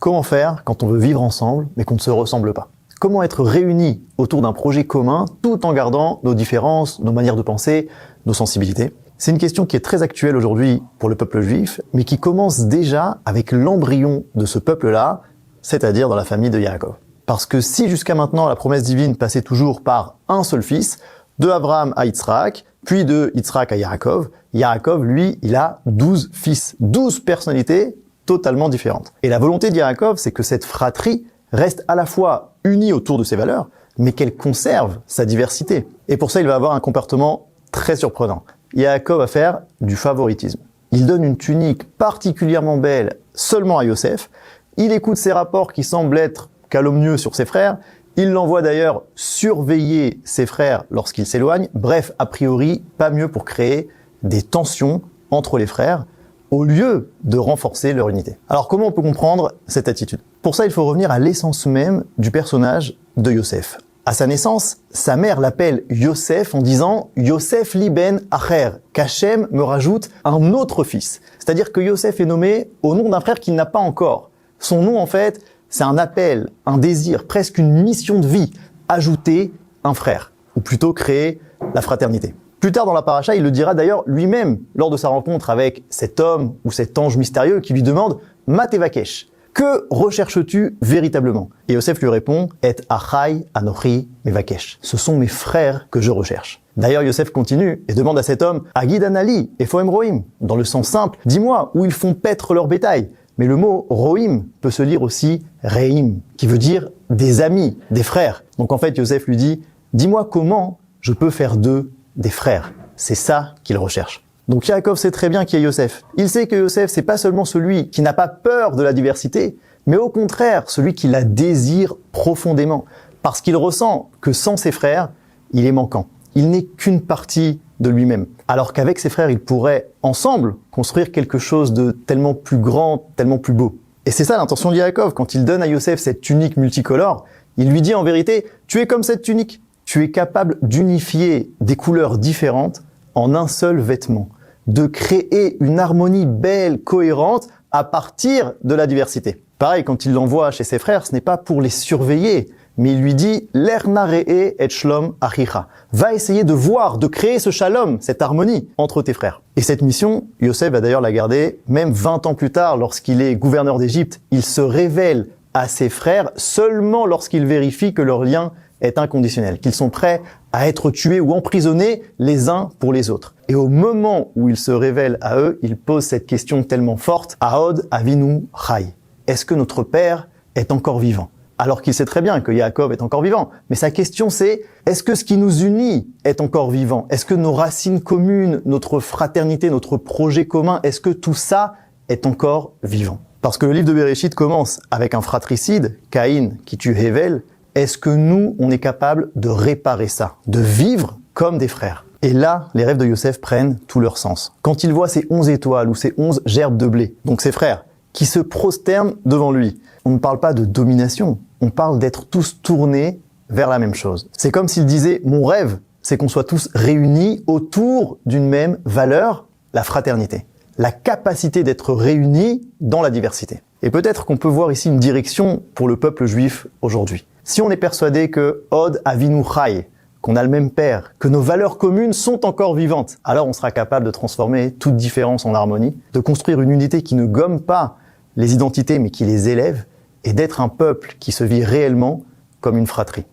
Comment faire quand on veut vivre ensemble mais qu'on ne se ressemble pas? Comment être réunis autour d'un projet commun tout en gardant nos différences, nos manières de penser, nos sensibilités? C'est une question qui est très actuelle aujourd'hui pour le peuple juif, mais qui commence déjà avec l'embryon de ce peuple-là, c'est-à-dire dans la famille de Yaakov. Parce que si jusqu'à maintenant la promesse divine passait toujours par un seul fils, de Abraham à Yitzhak, puis de Yitzhak à Yaakov, Yaakov, lui, il a 12 fils, 12 personnalités totalement différentes. Et la volonté de Yaakov, c'est que cette fratrie reste à la fois unie autour de ses valeurs, mais qu'elle conserve sa diversité. Et pour ça, il va avoir un comportement très surprenant. Yaakov va faire du favoritisme. Il donne une tunique particulièrement belle seulement à Yosef. Il écoute ses rapports qui semblent être calomnieux sur ses frères. Il l'envoie d'ailleurs surveiller ses frères lorsqu'ils s'éloignent. Bref, a priori, pas mieux pour créer des tensions entre les frères, au lieu de renforcer leur unité. Alors comment on peut comprendre cette attitude? Pour ça, il faut revenir à l'essence même du personnage de Yosef. À sa naissance, sa mère l'appelle Yosef en disant « Yosef li ben acher », qu'Hachem me rajoute un autre fils. C'est-à-dire que Yosef est nommé au nom d'un frère qu'il n'a pas encore. Son nom, en fait, c'est un appel, un désir, presque une mission de vie, ajouter un frère, ou plutôt créer la fraternité. Plus tard dans la paracha, il le dira d'ailleurs lui-même lors de sa rencontre avec cet homme ou cet ange mystérieux qui lui demande « Ma tevakesh ». Que recherches-tu véritablement? Et Yosef lui répond « Et achai anochi mevakesh ». Ce sont mes frères que je recherche. D'ailleurs, Yosef continue et demande à cet homme « Agid anali et foem roim ». Dans le sens simple, dis-moi où ils font paître leur bétail. Mais le mot roim peut se lire aussi reim, qui veut dire des amis, des frères. Donc en fait, Yosef lui dit « Dis-moi comment je peux faire d'eux des frères ». C'est ça qu'il recherche. Donc Yaakov sait très bien qui est Yosef. Il sait que Yosef, c'est pas seulement celui qui n'a pas peur de la diversité, mais au contraire, celui qui la désire profondément. Parce qu'il ressent que sans ses frères, il est manquant. Il n'est qu'une partie de lui-même. Alors qu'avec ses frères, il pourrait, ensemble, construire quelque chose de tellement plus grand, tellement plus beau. Et c'est ça l'intention de Yaakov. Quand il donne à Yosef cette tunique multicolore, il lui dit en vérité, tu es comme cette tunique. Tu es capable d'unifier des couleurs différentes en un seul vêtement, de créer une harmonie belle, cohérente, à partir de la diversité. Pareil, quand il l'envoie chez ses frères, ce n'est pas pour les surveiller, mais il lui dit « L'erna re'e et shlom achicha ». Va essayer de voir, de créer ce shalom, cette harmonie entre tes frères. Et cette mission, Yosef va d'ailleurs la garder, même 20 ans plus tard, lorsqu'il est gouverneur d'Égypte. Il se révèle à ses frères seulement lorsqu'il vérifie que leur lien est inconditionnel, qu'ils sont prêts à être tués ou emprisonnés les uns pour les autres. Et au moment où il se révèle à eux, il pose cette question tellement forte, Aod Avinu Chai. Est-ce que notre père est encore vivant? Alors qu'il sait très bien que Yaakov est encore vivant. Mais sa question c'est, est-ce que ce qui nous unit est encore vivant? Est-ce que nos racines communes, notre fraternité, notre projet commun, est-ce que tout ça est encore vivant? Parce que le livre de Bereshit commence avec un fratricide, Caïn, qui tue Hével. Est-ce que nous, on est capable de réparer ça, de vivre comme des frères? Et là, les rêves de Yosef prennent tout leur sens. Quand il voit ces 11 étoiles ou ces 11 gerbes de blé, donc ses frères, qui se prosternent devant lui, on ne parle pas de domination, on parle d'être tous tournés vers la même chose. C'est comme s'il disait, mon rêve, c'est qu'on soit tous réunis autour d'une même valeur, la fraternité. La capacité d'être réunis dans la diversité. Et peut-être qu'on peut voir ici une direction pour le peuple juif aujourd'hui. Si on est persuadé que Od Avinu Chai, qu'on a le même père, que nos valeurs communes sont encore vivantes, alors on sera capable de transformer toute différence en harmonie, de construire une unité qui ne gomme pas les identités mais qui les élève, et d'être un peuple qui se vit réellement comme une fratrie.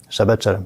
Shabbat Shalom.